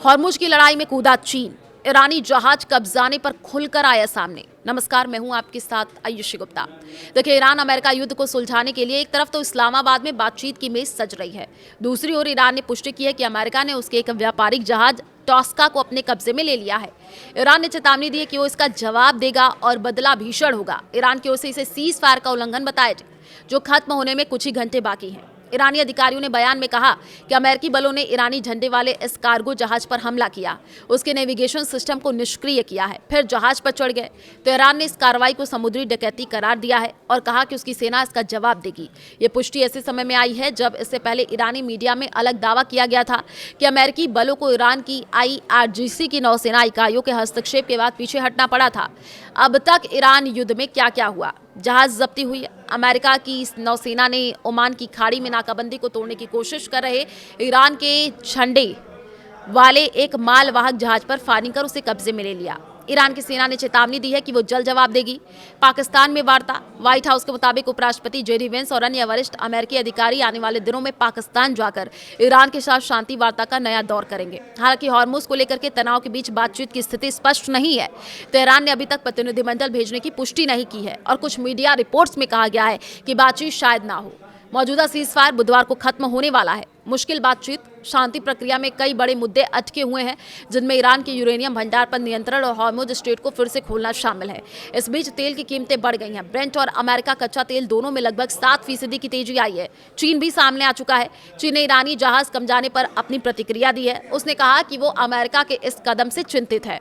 Hormuz की लड़ाई में कूदा चीन, ईरानी जहाज कब्जाने पर खुलकर आया सामने। नमस्कार, मैं हूं आपके साथ आयुषी गुप्ता। देखिए, ईरान अमेरिका युद्ध को सुलझाने के लिए एक तरफ तो इस्लामाबाद में बातचीत की मेज सज रही है, दूसरी ओर ईरान ने पुष्टि की है कि अमेरिका ने उसके एक व्यापारिक जहाज टॉस्का को अपने कब्जे में ले लिया है। ईरान ने चेतावनी दी है कि वो इसका जवाब देगा और बदला भीषण होगा। ईरान की ओर से इसे सीज फायर का उल्लंघन बताया, जो खत्म होने में कुछ ही घंटे बाकी हैं। ईरानी अधिकारियों ने बयान में कहा कि अमेरिकी बलों ने ईरानी झंडे वाले इस कार्गो जहाज पर हमला किया, उसके नेविगेशन सिस्टम को निष्क्रिय किया है, फिर जहाज पर चढ़ गए। तो ईरान ने इस कार्रवाई को समुद्री डकैती करार दिया है और कहा कि उसकी सेना इसका जवाब देगी। ये पुष्टि ऐसे समय में आई है जब इससे पहले ईरानी मीडिया में अलग दावा किया गया था कि अमेरिकी बलों को ईरान की IRGC की नौसेना इकाइयों के हस्तक्षेप के बाद पीछे हटना पड़ा था। अब तक ईरान युद्ध में क्या क्या हुआ? जहाज जब्ती हुई। अमेरिका की नौसेना ने ओमान की खाड़ी में नाकाबंदी को तोड़ने की कोशिश कर रहे ईरान के झंडे वाले एक मालवाहक जहाज पर फायरिंग कर उसे कब्जे में ले लिया। ईरान की सेना ने चेतावनी दी है कि वो जल्द जवाब देगी। पाकिस्तान में वार्ता। व्हाइट हाउस के मुताबिक उपराष्ट्रपति JD वेंस और अन्य वरिष्ठ अमेरिकी अधिकारी आने वाले दिनों में पाकिस्तान जाकर ईरान के साथ शांति वार्ता का नया दौर करेंगे। हालांकि हॉर्मुज को लेकर के तनाव के बीच बातचीत की स्थिति स्पष्ट नहीं है। तो ईरान ने अभी तक प्रतिनिधिमंडल भेजने की पुष्टि नहीं की है और कुछ मीडिया रिपोर्ट्स में कहा गया है कि बातचीत शायद ना हो। मौजूदा सीजफायर बुधवार को खत्म होने वाला है। मुश्किल बातचीत। शांति प्रक्रिया में कई बड़े मुद्दे अटके हुए हैं, जिनमें ईरान के यूरेनियम भंडार पर नियंत्रण और हॉर्मुज स्ट्रेट को फिर से खोलना शामिल है। इस बीच तेल की कीमतें बढ़ गई हैं। ब्रेंट और अमेरिका कच्चा तेल दोनों में लगभग 7% की तेजी आई है। चीन भी सामने आ चुका है। चीन ने ईरानी जहाज कम जाने पर अपनी प्रतिक्रिया दी है। उसने कहा कि वो अमेरिका के इस कदम से चिंतित है।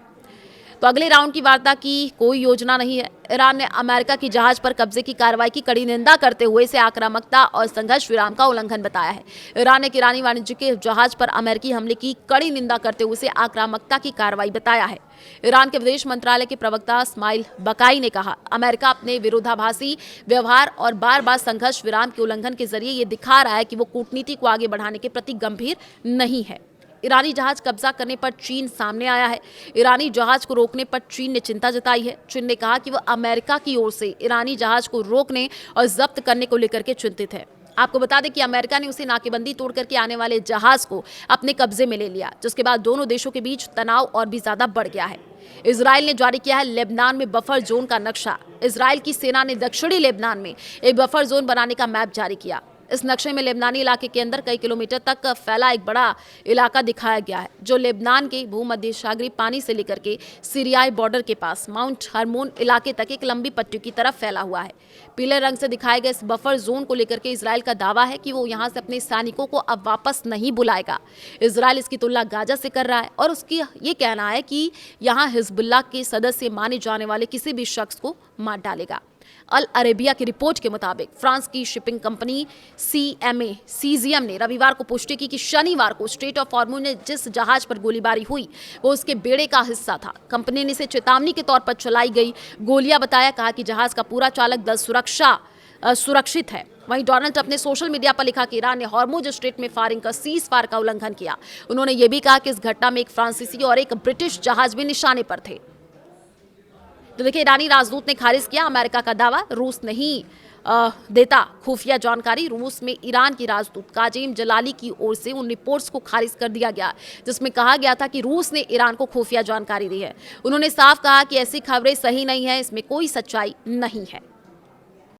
तो अगले राउंड की वार्ता की कोई योजना नहीं है। ईरान ने अमेरिका की जहाज पर कब्जे की कार्रवाई की कड़ी निंदा करते हुए इसे आक्रामकता और संघर्ष विराम का उल्लंघन बताया है। ईरान ने ईरानी वाणिज्य के जहाज पर अमेरिकी हमले की कड़ी निंदा करते हुए इसे आक्रामकता की कार्रवाई बताया है। ईरान के विदेश मंत्रालय के प्रवक्ता इस्माइल बकाई ने कहा, अमेरिका अपने विरोधाभासी व्यवहार और बार बार संघर्ष विराम के उल्लंघन के जरिए ये दिखा रहा है कि वो कूटनीति को आगे बढ़ाने के प्रति गंभीर नहीं है। ईरानी जहाज कब्जा करने पर चीन सामने आया है। ईरानी जहाज को रोकने पर चीन ने चिंता जताई है। चीन ने कहा कि वह अमेरिका की ओर से ईरानी जहाज को रोकने और जब्त करने को लेकर के चिंतित है। आपको बता दें कि अमेरिका ने उसे नाकेबंदी तोड़ करके आने वाले जहाज को अपने कब्जे में ले लिया, जिसके बाद दोनों देशों के बीच तनाव और भी ज्यादा बढ़ गया है। इजराइल ने जारी किया है लेबनान में बफर जोन का नक्शा। इजराइल की सेना ने दक्षिणी लेबनान में एक बफर जोन बनाने का मैप जारी किया। इस नक्शे में लेबनानी इलाके के अंदर कई किलोमीटर तक फैला एक बड़ा इलाका दिखाया गया है, जो लेबनान के भूमध्य सागरीय पानी से लेकर के सीरियाई बॉर्डर के पास माउंट हरमोन इलाके तक एक लंबी पट्टी की तरफ फैला हुआ है। पीले रंग से दिखाए गए इस बफर जोन को लेकर के इजराइल का दावा है कि वो यहाँ से अपने सैनिकों को अब वापस नहीं बुलाएगा। इजराइल इसकी तुलना गाजा से कर रहा है और उसकी ये कहना है कि यहाँ हिजबुल्लाह के सदस्य माने जाने वाले किसी भी शख्स को मार डालेगा। अल अरेबिया की रिपोर्ट के मुताबिक फ्रांस की शिपिंग कंपनी CMA ने रविवार को पुष्टि की कि शनिवार को स्ट्रेट ऑफ हॉर्मुज में जिस जहाज पर गोलीबारी हुई वो उसके बेड़े का हिस्सा था। कंपनी ने इसे चेतावनी के तौर पर चलाई गई गोलियां बताया। कहा कि जहाज का पूरा चालक दल सुरक्षित है। वहीं डोनाल्ड ट्रंप ने सोशल मीडिया पर लिखा कि ईरान ने हॉर्मुज स्ट्रेट में फायरिंग कर सीज फायर का उल्लंघन किया। उन्होंने ये भी कहा कि इस घटना में एक फ्रांसीसी और एक ब्रिटिश जहाज भी निशाने पर थे। तो देखिए, ईरानी राजदूत ने खारिज किया अमेरिका का दावा। रूस नहीं देता खुफिया जानकारी। रूस में ईरान की राजदूत काजिम जलाली की ओर से उन रिपोर्ट्स को खारिज कर दिया गया जिसमें कहा गया था कि रूस ने ईरान को खुफिया जानकारी दी है। उन्होंने साफ कहा कि ऐसी खबरें सही नहीं है, इसमें कोई सच्चाई नहीं है।